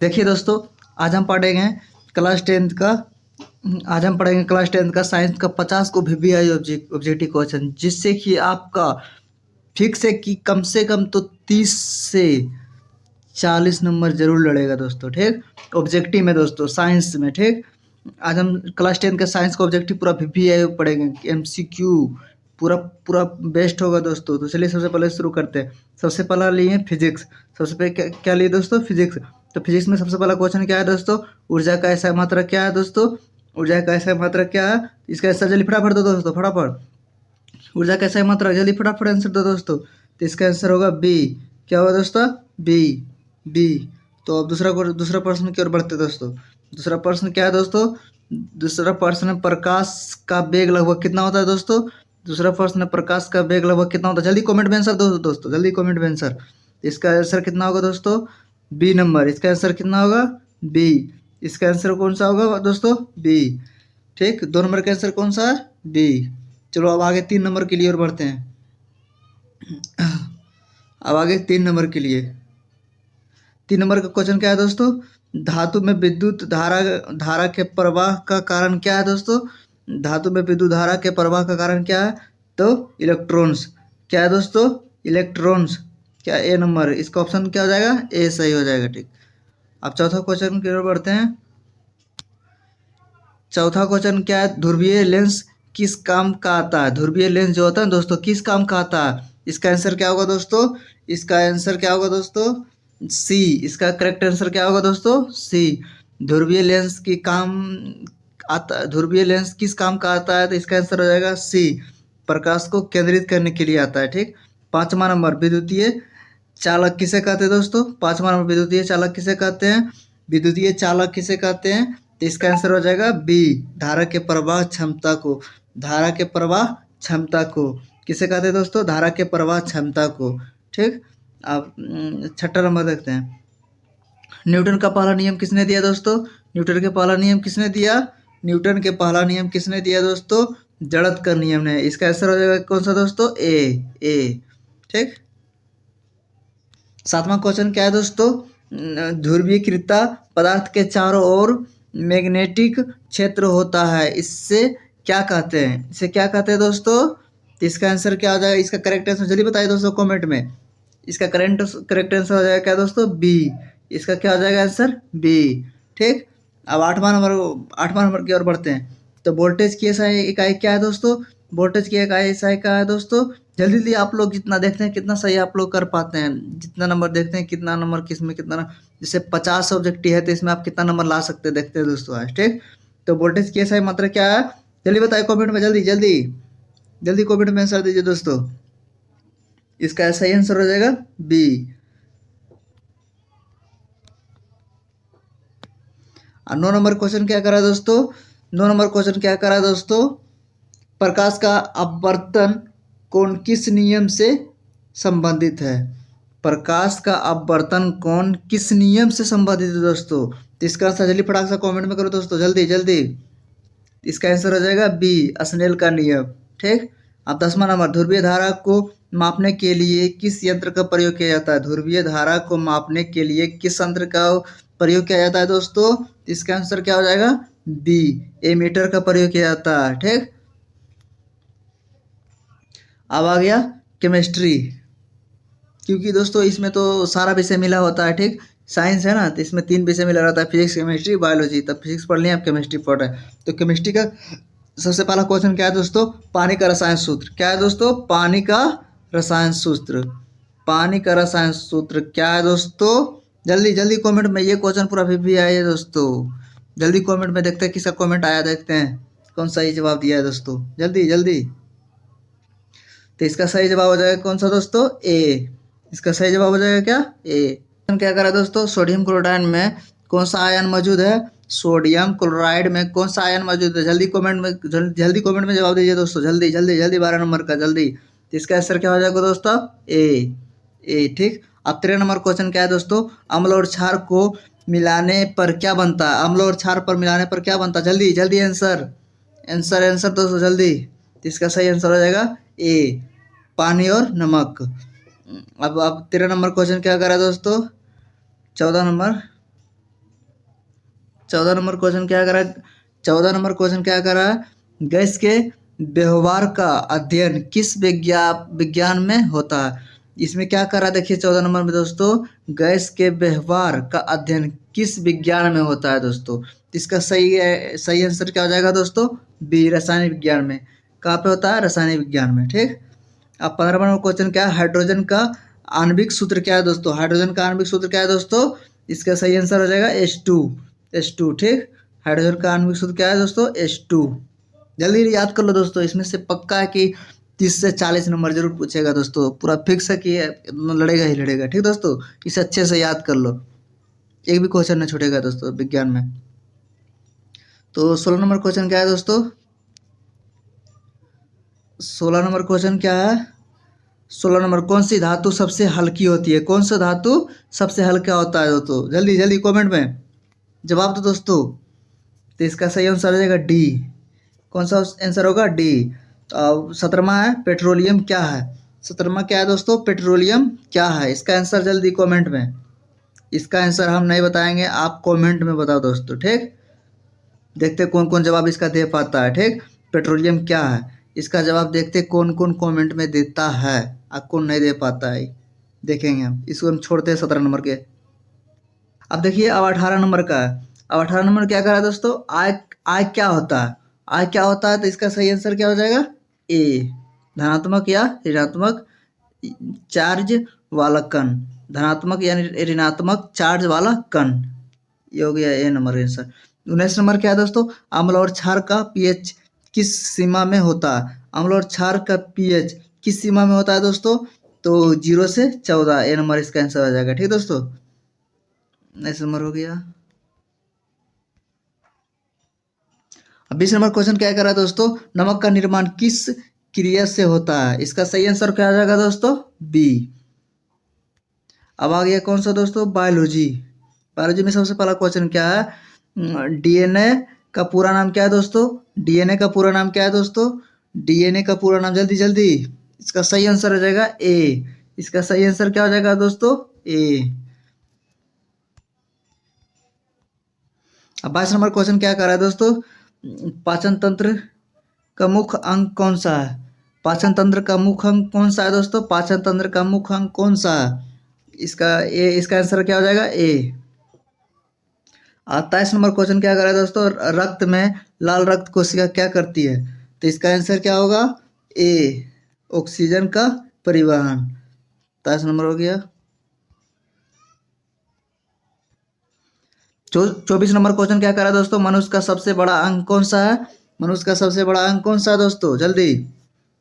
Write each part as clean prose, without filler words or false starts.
देखिए दोस्तों, आज हम पढ़ेंगे क्लास टेंथ का आज हम पढ़ेंगे क्लास टेंथ का साइंस का 50 को वीवीआई ऑब्जेक्टिव क्वेश्चन, जिससे कि आपका फिक्स है कि कम से कम तो 30 से 40 नंबर जरूर लड़ेगा दोस्तों। ठीक, ऑब्जेक्टिव में दोस्तों, साइंस में। ठीक, आज हम क्लास टेंथ का साइंस का ऑब्जेक्टिव पूरा वीवीआई पढ़ेंगे, एमसीक्यू पूरा पूरा बेस्ट होगा दोस्तों। तो चलिए सबसे पहले शुरू करते हैं। सबसे पहला लिए फिजिक्स। सबसे पहले क्या लिए दोस्तों? फिजिक्स। तो फिजिक्स में सबसे पहला क्वेश्चन क्या है दोस्तों? ऊर्जा का ऐसा मात्रा क्या है दोस्तों? ऊर्जा का ऐसा मात्रा क्या है? इसका आंसर जल्दी फटाफट दो दोस्तों, फटाफट। ऊर्जा का ऐसा मात्रा जल्दी फटाफट आंसर दो दोस्तों। तो इसका आंसर होगा बी। क्या होगा दोस्तों? बी। बी। तो अब दूसरा प्रश्न की ओर बढ़ते दोस्तों। दूसरा प्रश्न क्या है दोस्तों? दूसरा प्रश्न है प्रकाश का वेग लगभग कितना होता है दोस्तों? दूसरा प्रश्न है प्रकाश का वेग लगभग कितना होता है? जल्दी कमेंट में आंसर दो दोस्तों, जल्दी कमेंट में आंसर। इसका आंसर कितना होगा दोस्तों? B number. इसका आंसर कितना होगा? बी। इसका आंसर कौन सा होगा दोस्तों? बी। ठीक, 2 नंबर का आंसर कौन सा है? बी। चलो अब आगे 3 नंबर के लिए और बढ़ते हैं। अब आगे 3 नंबर के लिए। 3 नंबर का क्वेश्चन क्या है दोस्तों? धातु में विद्युत धारा के प्रवाह का कारण क्या है दोस्तों? धातु में विद्युत धारा के प्रवाह का कारण क्या है? तो इलेक्ट्रॉन्स। क्या है दोस्तों? इलेक्ट्रॉन्स। क्या ए नंबर? इसका ऑप्शन क्या हो जाएगा? ए सही हो जाएगा। ठीक, अब चौथा क्वेश्चन की ओर बढ़ते हैं। चौथा क्वेश्चन क्या है? ध्रुवीय लेंस किस काम का आता है? ध्रुवीय लेंस जो होता है दोस्तों, किस काम का आता है? इसका आंसर क्या होगा दोस्तों? इसका आंसर क्या होगा दोस्तों? सी। इसका करेक्ट आंसर क्या होगा दोस्तों? सी। ध्रुवीय लेंस की काम आता, ध्रुवीय लेंस किस काम का आता है? तो इसका आंसर हो जाएगा सी। प्रकाश को केंद्रित करने के लिए आता है। ठीक, 5वां नंबर विद्युतीय चालक किसे कहते हैं दोस्तों? 5वां नंबर विद्युतीय चालक किसे कहते हैं? विद्युतीय चालक किसे कहते हैं? तो इसका आंसर हो जाएगा बी। धारा के प्रवाह क्षमता को। धारा के प्रवाह क्षमता को किसे कहते हैं दोस्तों? धारा के प्रवाह क्षमता को। ठीक, अब 6ठा नंबर देखते हैं। न्यूटन का पहला नियम किसने दिया दोस्तों? न्यूटन के पहला नियम किसने दिया? न्यूटन के पहला नियम किसने दिया दोस्तों? जड़त्व का नियम ने। इसका आंसर हो जाएगा कौन सा दोस्तों? ए। ए। ठीक, 7वां क्वेश्चन क्या है दोस्तों? ध्रुवीकृता पदार्थ के चारों ओर मैग्नेटिक क्षेत्र होता है, इससे क्या कहते हैं? इसे क्या कहते हैं दोस्तों? तो इसका आंसर क्या हो जाएगा? इसका करेक्ट आंसर जल्दी बताइए दोस्तों कमेंट में। इसका करेक्ट आंसर हो जाएगा क्या दोस्तों? बी। इसका क्या हो जाएगा आंसर? बी। ठीक, अब 8वां नंबर की ओर बढ़ते हैं। तो वोल्टेज की इकाई क्या है दोस्तों? वोल्टेज की इकाई क्या है दोस्तों? जल्दी जल्दी आप लोग जितना देखते हैं कितना सही आप लोग कर पाते हैं। जितना नंबर देखते हैं कितना नंबर किस में कितना जैसे 50 ऑब्जेक्टिव है तो इसमें आप कितना नंबर ला सकते हैं, देखते हैं दोस्तों आज। ठीक, तो वोल्टेज की सही मात्रा क्या है? जल्दी बताइए कमेंट में, जल्दी जल्दी जल्दी कमेंट में आंसर दीजिए दोस्तों। इसका सही आंसर हो जाएगा बी। 9 नंबर क्वेश्चन क्या करा दोस्तों? 9 नंबर क्वेश्चन क्या करा दोस्तों? प्रकाश का अपवर्तन कोण किस नियम से संबंधित है? प्रकाश का अपवर्तन कोण किस नियम से संबंधित है दोस्तों? तो इसका आंसर जल्दी फटाक से कमेंट में करो दोस्तों, जल्दी जल्दी। इसका आंसर हो जाएगा बी, स्नेल का नियम। ठीक, अब 10वां नंबर ध्रुवीय धारा को मापने के लिए किस यंत्र का प्रयोग किया जाता है? ध्रुवीय धारा को मापने के लिए किस यंत्र का प्रयोग किया जाता है दोस्तों? इसका आंसर क्या हो जाएगा? बी, एमीटर का प्रयोग किया जाता है। ठीक, अब आ गया केमिस्ट्री, क्योंकि दोस्तों इसमें तो सारा विषय मिला होता है। ठीक, साइंस है ना, तो इसमें 3 विषय मिला रहता है, फिजिक्स केमिस्ट्री बायोलॉजी। तब फिजिक्स पढ़ लिया, आप केमिस्ट्री पढ़ रहे हैं। तो केमिस्ट्री का सबसे पहला क्वेश्चन क्या है दोस्तों? पानी का रसायन सूत्र क्या है दोस्तों? पानी का रसायन सूत्र। पानी का रसायन सूत्र क्या है दोस्तों? जल्दी जल्दी कमेंट में, ये क्वेश्चन पूरा भी आया है दोस्तों। जल्दी कमेंट में देखते हैं किसका कमेंट आया, देखते हैं कौन सा ही जवाब दिया है दोस्तों, जल्दी जल्दी। तो इसका सही जवाब हो जाएगा कौन सा दोस्तों? ए। इसका सही जवाब हो जाएगा क्या? ए। क्या करा दोस्तों? सोडियम क्लोराइड में कौन सा आयन मौजूद है? सोडियम क्लोराइड में कौन सा आयन मौजूद है? जल्दी कमेंट में, जल्दी कमेंट में जवाब दीजिए दोस्तों, जल्दी जल्दी जल्दी। 12 नंबर का जल्दी। तो इसका आंसर क्या हो जाएगा दोस्तों? ए। ए। ठीक, अब 13 नंबर क्वेश्चन क्या है दोस्तों? अम्ल और क्षार को मिलाने पर क्या बनता है? अम्ल और क्षार पर मिलाने पर क्या बनता है? जल्दी जल्दी आंसर आंसर आंसर दोस्तों, जल्दी। तो इसका सही आंसर हो जाएगा ए, पानी और नमक। अब 13 नंबर क्वेश्चन क्या करा दोस्तों? 14 नंबर 14 नंबर क्वेश्चन क्या करा? गैस के व्यवहार का अध्ययन किस विज्ञान में होता है? इसमें क्या करा देखिए 14 नंबर में दोस्तों, गैस के व्यवहार का अध्ययन किस विज्ञान में होता है दोस्तों? इसका सही आंसर क्या हो जाएगा दोस्तों? बी, रासायनिक विज्ञान में। कहाँ पे होता है? रासायनिक विज्ञान में। ठीक। अब 15 नंबर क्वेश्चन क्या है? हाइड्रोजन का आणविक सूत्र क्या है दोस्तों? हाइड्रोजन का आणविक सूत्र क्या है दोस्तों? इसका सही आंसर हो जाएगा H2। ठीक। हाइड्रोजन का आणविक सूत्र क्या है दोस्तों? H2। जल्दी याद कर लो दोस्तों, इसमें से पक्का है कि 30 से 40 नंबर जरूर पूछेगा दोस्तों, पूरा फिक्स है कि लड़ेगा ही लड़ेगा। ठीक दोस्तों, इसे अच्छे से याद कर लो, एक भी क्वेश्चन नहीं छूटेगा दोस्तों विज्ञान में। तो 16 नंबर क्वेश्चन क्या है दोस्तों? 16 नंबर क्वेश्चन क्या है? 16 नंबर, कौन सी धातु सबसे हल्की होती है? कौन सा धातु सबसे हल्का होता है दोस्तों? जल्दी जल्दी कमेंट में जवाब दो दोस्तों। तो इसका सही आंसर हो जाएगा डी। कौन सा आंसर होगा? डी। 17वां है पेट्रोलियम क्या है? 17वां क्या है दोस्तों? पेट्रोलियम क्या है? इसका आंसर जल्दी कमेंट में। इसका आंसर हम नहीं बताएंगे, आप कमेंट में बताओ दोस्तों। ठीक, देखते कौन कौन जवाब इसका दे पाता है। ठीक, पेट्रोलियम क्या है, इसका जवाब देखते कौन कौन कमेंट में देता है और कौन नहीं दे पाता है, देखेंगे हम। इसको हम छोड़ते हैं 17 नंबर के। अब देखिए अब 18 नंबर का है। अब 18 नंबर क्या करा दोस्तों? आय क्या होता है? आय क्या होता है? तो इसका सही आंसर क्या हो जाएगा? ए, धनात्मक या ऋणात्मक चार्ज वाला कण। धनात्मक यानी ऋणात्मक चार्ज वाला कण, ये हो गया ए नंबर आंसर। 19 नंबर क्या है दोस्तों? अम्ल और क्षार का पीएच किस सीमा में होता है? अम्ल और क्षार का पीएच किस सीमा में होता है दोस्तों? तो 0 से 14, ए नंबर इसका आंसर हो जाएगा। ठीक दोस्तों, 19 नंबर हो गया। अब 20 नंबर क्वेश्चन क्या कर रहा है दोस्तों? नमक का निर्माण किस क्रिया से होता है? इसका सही आंसर क्या आ जाएगा दोस्तों? बी। अब आ गया कौन सा दोस्तों? बायोलॉजी। बायोलॉजी में सबसे पहला क्वेश्चन क्या है? डीएनए का पूरा नाम क्या है दोस्तों? डीएनए का पूरा नाम क्या है दोस्तों? डीएनए का पूरा नाम, जल्दी जल्दी। इसका सही आंसर हो जाएगा ए। इसका सही आंसर क्या हो जाएगा दोस्तों? ए। अब 22 नंबर क्वेश्चन क्या कर रहा है दोस्तों? पाचन तंत्र का मुख्य अंग कौन सा है? पाचन तंत्र का मुख्य अंग कौन सा है दोस्तों? पाचन तंत्र का मुख्य अंग कौन सा है? इसका आंसर क्या हो जाएगा? ए। 28 नंबर क्वेश्चन क्या कर रहा है दोस्तों? रक्त में लाल रक्त कोशिका क्या करती है? तो इसका आंसर क्या होगा? ए, ऑक्सीजन का परिवहन। 27 नंबर हो गया। 24 नंबर क्वेश्चन क्या कर रहा है दोस्तों? मनुष्य का सबसे बड़ा अंग कौन सा है? मनुष्य का सबसे बड़ा अंग कौन सा है दोस्तों? जल्दी,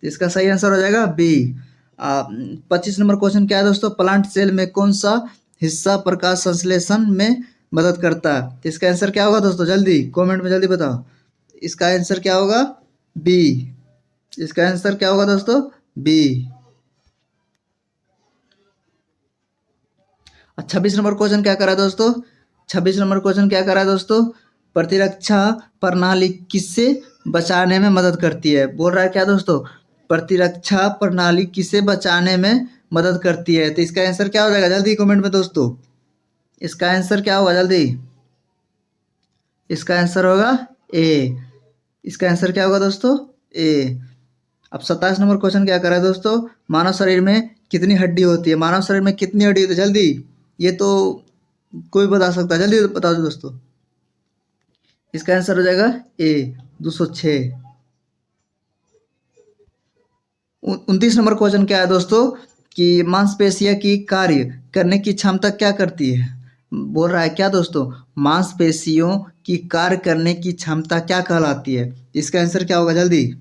इसका सही आंसर हो जाएगा बी। 25 नंबर क्वेश्चन क्या है दोस्तों? प्लांट सेल में कौन सा हिस्सा प्रकाश संश्लेषण में मदद करता है? इसका आंसर क्या होगा दोस्तों? जल्दी कमेंट में जल्दी बताओ, इसका आंसर क्या होगा? बी। इसका आंसर क्या होगा दोस्तों? बी। 26 नंबर क्वेश्चन क्या करा दोस्तों? 26 नंबर क्वेश्चन क्या करा दोस्तों? प्रतिरक्षा प्रणाली किससे बचाने में मदद करती है? बोल रहा है क्या दोस्तों? प्रतिरक्षा प्रणाली किसे बचाने में मदद करती है? तो इसका आंसर क्या हो जाएगा? जल्दी कमेंट में दोस्तों, इसका आंसर क्या होगा? जल्दी, इसका आंसर होगा ए। इसका आंसर क्या होगा दोस्तों? ए। अब 27 नंबर क्वेश्चन क्या कर रहा है दोस्तों? मानव शरीर में कितनी हड्डी होती है? मानव शरीर में कितनी हड्डी होती है? जल्दी, ये तो कोई बता सकता है, जल्दी बता दो दोस्तों। इसका आंसर हो जाएगा ए, 206। 29 नंबर क्वेश्चन क्या है दोस्तों? कि मांसपेशियां की कार्य करने की क्षमता क्या करती है? बोल रहा है क्या दोस्तों? मांसपेशियों की कार्य करने की क्षमता क्या कहलाती है? इसका आंसर क्या होगा? जल्दी,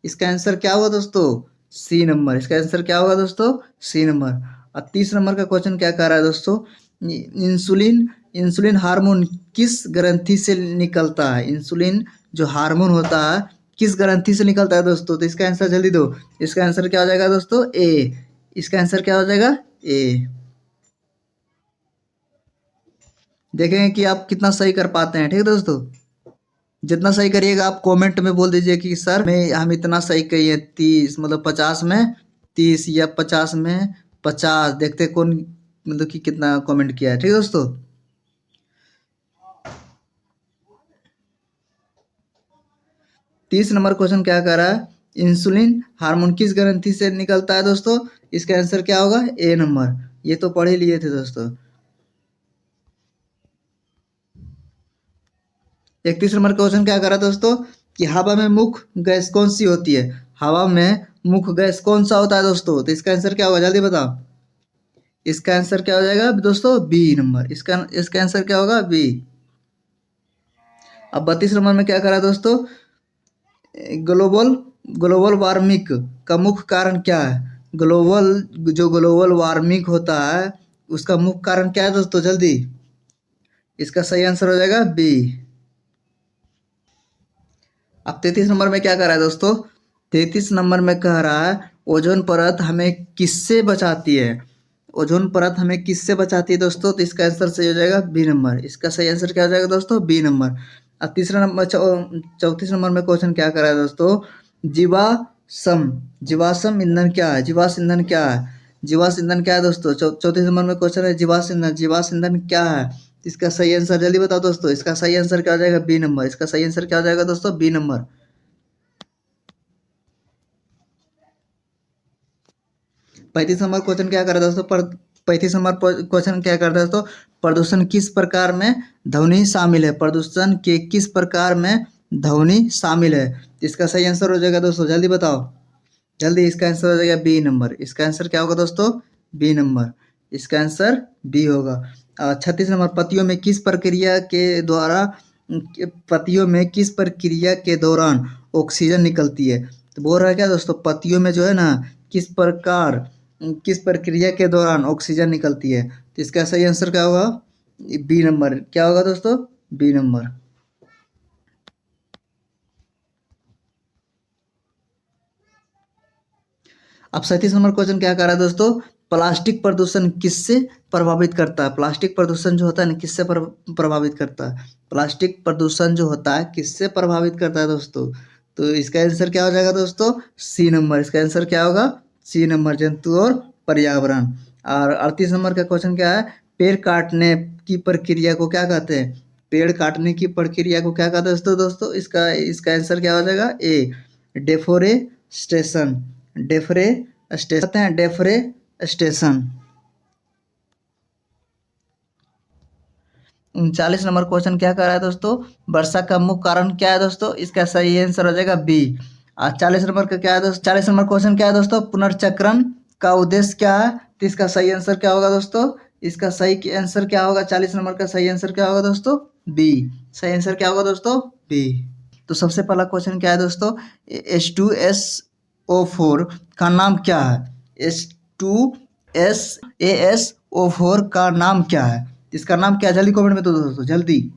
इसका आंसर क्या होगा दोस्तों? C number. इसका आंसर क्या होगा दोस्तों? C number. और 30 नंबर का क्वेश्चन क्या कह रहा है दोस्तों? इंसुलिन इंसुलिन हार्मोन किस ग्रंथि से निकलता है? इंसुलिन जो हार्मोन होता है किस ग्रंथि से निकलता है दोस्तों? तो इसका आंसर जल्दी दो। इसका आंसर क्या हो जाएगा दोस्तों? ए। इसका आंसर क्या हो जाएगा? ए। देखेंगे कि आप कितना सही कर पाते हैं। ठीक है दोस्तों, जितना सही करिएगा आप कमेंट में बोल दीजिए कि सर मैं हम इतना सही किए 30, मतलब 50 में 30 या 50 में 50। देखते कौन मतलब कि कितना कमेंट किया है। ठीक है दोस्तों, 30 नंबर क्वेश्चन क्या कर रहा है, इंसुलिन हार्मोन किस ग्रंथि से निकलता है दोस्तों, इसका आंसर क्या होगा, ए नंबर। ये तो पढ़ ही लिए थे दोस्तों। 31 नंबर क्वेश्चन क्या करा दोस्तों, कि हवा में मुख्य गैस कौन सी होती है, हवा में मुख्य गैस कौन सा होता है दोस्तों, तो इसका आंसर क्या होगा, जल्दी बताओ। इसका आंसर क्या हो जाएगा दोस्तों, बी नंबर। इसका इसका आंसर क्या होगा, बी। अब 32 नंबर में क्या करा दोस्तों, ग्लोबल ग्लोबल वार्मिंग का मुख्य कारण क्या है, ग्लोबल जो ग्लोबल वार्मिंग होता है उसका मुख्य कारण क्या है दोस्तों, जल्दी। इसका सही आंसर हो जाएगा बी। अब 33 नंबर में क्या कह रहा है दोस्तों, 33 नंबर में कह रहा है ओजोन परत हमें किससे बचाती है, ओजोन परत हमें किससे बचाती है दोस्तों, तो इसका आंसर सही हो जाएगा बी नंबर। इसका सही आंसर क्या हो जाएगा दोस्तों, बी नंबर। अब तीसरा नंबर 34 नंबर में क्वेश्चन क्या कर रहा है दोस्तों, जीवाश्म जीवाश्म ईंधन क्या है, जीवाश्म ईंधन क्या है, जीवाश्म ईंधन क्या है दोस्तों। 34 नंबर में क्वेश्चन है जीवाश्म ईंधन, जीवाश्म ईंधन क्या है, इसका सही आंसर जल्दी बताओ दोस्तों। इसका सही आंसर क्या हो जाएगा, बी नंबर। इसका सही आंसर क्या हो जाएगा दोस्तों, बी नंबर। 35 नंबर क्वेश्चन क्या कर रहा है दोस्तों, 35 नंबर क्वेश्चन क्या करता है दोस्तों, प्रदूषण किस प्रकार में ध्वनि शामिल है, प्रदूषण के किस प्रकार में ध्वनि शामिल है, इसका सही आंसर हो जाएगा दोस्तों, जल्दी बताओ जल्दी। इसका आंसर हो जाएगा बी नंबर। इसका आंसर क्या होगा दोस्तों, बी नंबर। इसका आंसर बी होगा। 36 नंबर, पतियों में किस प्रक्रिया के दौरान ऑक्सीजन निकलती है, तो बोल रहा है क्या दोस्तों, पतियों में जो है ना किस प्रक्रिया के दौरान ऑक्सीजन निकलती है, तो इसका सही आंसर क्या होगा, बी नंबर। क्या होगा दोस्तों, बी नंबर। अब 37 नंबर क्वेश्चन क्या कर रहा है दोस्तों, प्लास्टिक प्रदूषण किससे प्रभावित करता है, प्लास्टिक प्रदूषण जो होता है ना किससे प्रभावित करता है, प्लास्टिक प्रदूषण जो होता है किससे प्रभावित करता है दोस्तों, तो इसका आंसर क्या हो जाएगा दोस्तों, सी नंबर। इसका आंसर क्या होगा, सी नंबर, जंतु और पर्यावरण। और 38 नंबर का क्वेश्चन क्या है, पेड़ काटने की प्रक्रिया को क्या कहते हैं, पेड़ काटने की प्रक्रिया को क्या कहते हैं दोस्तों, इसका इसका आंसर क्या हो जाएगा, ए डेफोरेस्टेशन। डेफोरेस्टेशन। 39 नंबर क्वेश्चन क्या कर रहा है दोस्तों, वर्षा का मुख्य कारण क्या है दोस्तों, इसका सही आंसर हो जाएगा बी। 40 नंबर का क्या है दोस्तों, 40 नंबर क्वेश्चन क्या है दोस्तों, पुनर्चक्रण का उद्देश्य क्या है, तो इसका सही आंसर क्या होगा दोस्तों, इसका सही आंसर क्या होगा, 40 नंबर का सही आंसर क्या होगा दोस्तों, बी। सही आंसर क्या होगा दोस्तों, बी। तो सबसे पहला क्वेश्चन क्या है दोस्तों, H2SO4 का नाम क्या है, H2SaSO4 का नाम क्या है, इसका नाम क्या है, जल्दी कमेंट में तो दोस्तों जल्दी,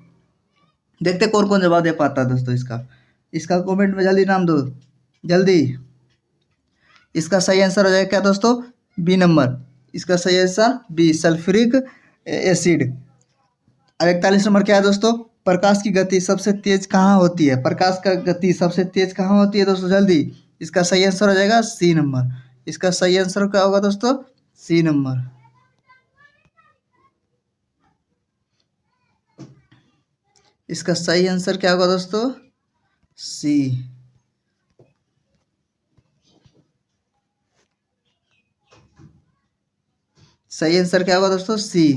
देखते कौन कौन जवाब दे पाता है दोस्तों। इसका इसका कमेंट में जल्दी नाम दो जल्दी। इसका सही आंसर हो जाएगा क्या दोस्तों, बी नंबर। इसका सही आंसर बी, सल्फ्यूरिक एसिड। अब 41 नंबर क्या है दोस्तों, प्रकाश की गति सबसे तेज कहाँ होती है, प्रकाश का गति सबसे तेज कहाँ होती है दोस्तों, जल्दी। इसका सही आंसर हो जाएगा सी नंबर। इसका सही आंसर क्या होगा दोस्तों, सी नंबर। इसका सही आंसर क्या होगा दोस्तों, सी। सही आंसर क्या होगा दोस्तों, सी।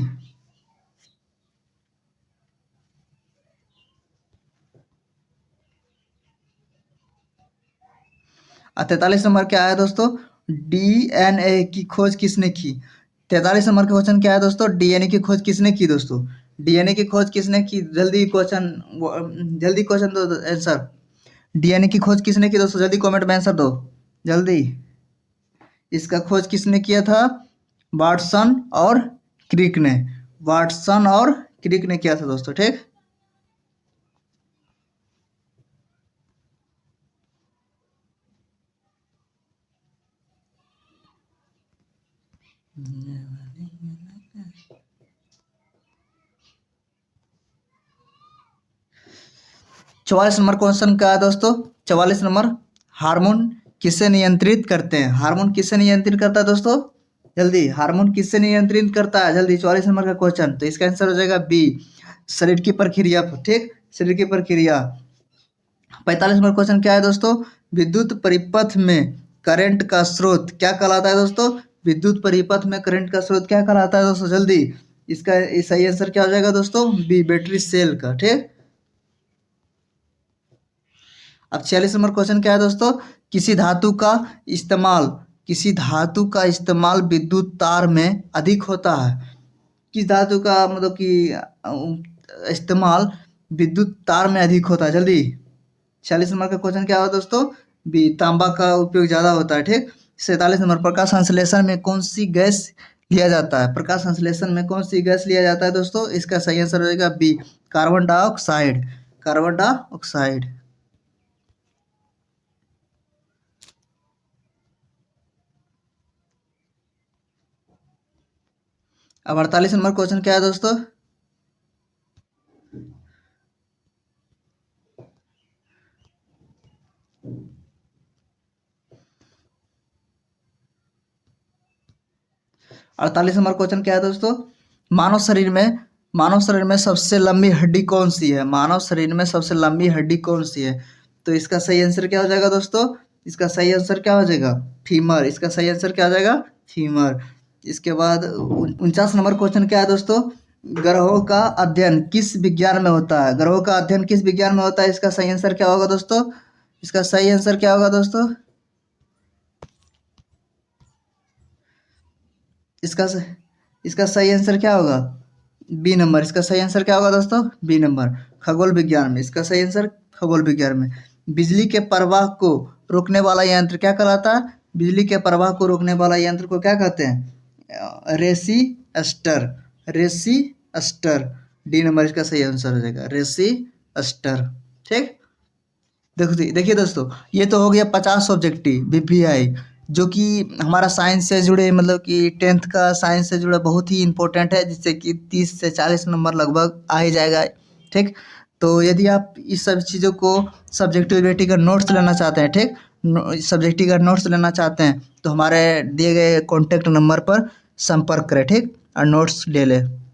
और 43 नंबर क्या है दोस्तों, डीएनए की खोज किसने की। 43 नंबर का क्वेश्चन क्या है दोस्तों, डीएनए की खोज किसने की दोस्तों, डीएनए की खोज किसने की, जल्दी क्वेश्चन दो आंसर। डीएनए की खोज किसने की दोस्तों, जल्दी कमेंट में आंसर दो जल्दी। इसका खोज किसने किया था, वाटसन और क्रिक ने, वाटसन और क्रिक ने किया था दोस्तों, ठीक। चौवालीस नंबर क्वेश्चन का है दोस्तों, 44 नंबर, हार्मोन किससे नियंत्रित करते हैं, हार्मोन किससे नियंत्रित करता है दोस्तों, जल्दी, हार्मोन किससे नियंत्रित करता है जल्दी, 44 नंबर का क्वेश्चन। तो इसका आंसर हो जाएगा बी, शरीर की प्रक्रिया, ठीक, शरीर की प्रक्रिया। 45 नंबर क्वेश्चन क्या है दोस्तों? विद्युत परिपथ में करंट का स्रोत क्या कहलाता है दोस्तों? विद्युत परिपथ में करंट का स्रोत क्या कहलाता है दोस्तों? जल्दी इसका सही आंसर क्या हो जाएगा दोस्तों? बी, बैटरी सेल का। ठीक, अब 46 नंबर क्वेश्चन क्या है दोस्तों? किसी धातु का इस्तेमाल किसी धातु का इस्तेमाल विद्युत तार में अधिक होता है। किस धातु का मतलब कि इस्तेमाल विद्युत तार में अधिक होता है? जल्दी 46 नंबर का क्वेश्चन क्या हुआ दोस्तों? बी, तांबा का उपयोग ज़्यादा होता है। ठीक, 47 नंबर प्रकाश संश्लेषण में कौन सी गैस लिया जाता है? प्रकाश संश्लेषण में कौन सी गैस लिया जाता है दोस्तों? इसका सही आंसर हो जाएगा B, carbon dioxide. Carbon dioxide. अब 48 नंबर क्वेश्चन क्या है दोस्तों? 48 नंबर क्वेश्चन क्या है दोस्तों? मानव शरीर में सबसे लंबी हड्डी कौन सी है? मानव शरीर में सबसे लंबी हड्डी कौन सी है? तो इसका सही आंसर क्या हो जाएगा दोस्तों? इसका सही आंसर क्या हो जाएगा? फीमर। इसका सही आंसर क्या हो जाएगा? फीमर। इसके बाद 49 नंबर क्वेश्चन क्या है दोस्तों? ग्रहों का अध्ययन किस विज्ञान में होता है? ग्रहों का अध्ययन किस विज्ञान में होता है? इसका सही आंसर क्या होगा दोस्तों? इसका सही आंसर क्या होगा दोस्तों? इसका स- इसका सही आंसर क्या होगा? B number. इसका सही आंसर क्या होगा दोस्तों? बी नंबर, खगोल विज्ञान में। इसका सही आंसर खगोल विज्ञान में। बिजली के प्रवाह को रोकने वाला यंत्र क्या कहलाता है? बिजली के प्रवाह को रोकने वाला यंत्र को क्या कहते हैं? रेसिस्टर। रेसिस्टर। डी नंबर इसका सही आंसर हो जाएगा, रेसिस्टर। ठीक, देखिए दोस्तों, ये तो हो गया 50 ऑब्जेक्टिव बीपीआई, जो कि हमारा साइंस से जुड़े मतलब कि 10th का साइंस से जुड़ा बहुत ही इंपॉर्टेंट है, जिससे कि 30 से 40 नंबर लगभग आ ही जाएगा। ठीक, तो यदि आप इस सब चीज़ों को सब्जेक्टिविटी का नोट्स लेना चाहते हैं, ठीक, सब्जेक्टिव का नोट्स लेना चाहते हैं, तो हमारे दिए गए कॉन्टेक्ट नंबर पर संपर्क करें। ठीक, और नोट्स ले लें।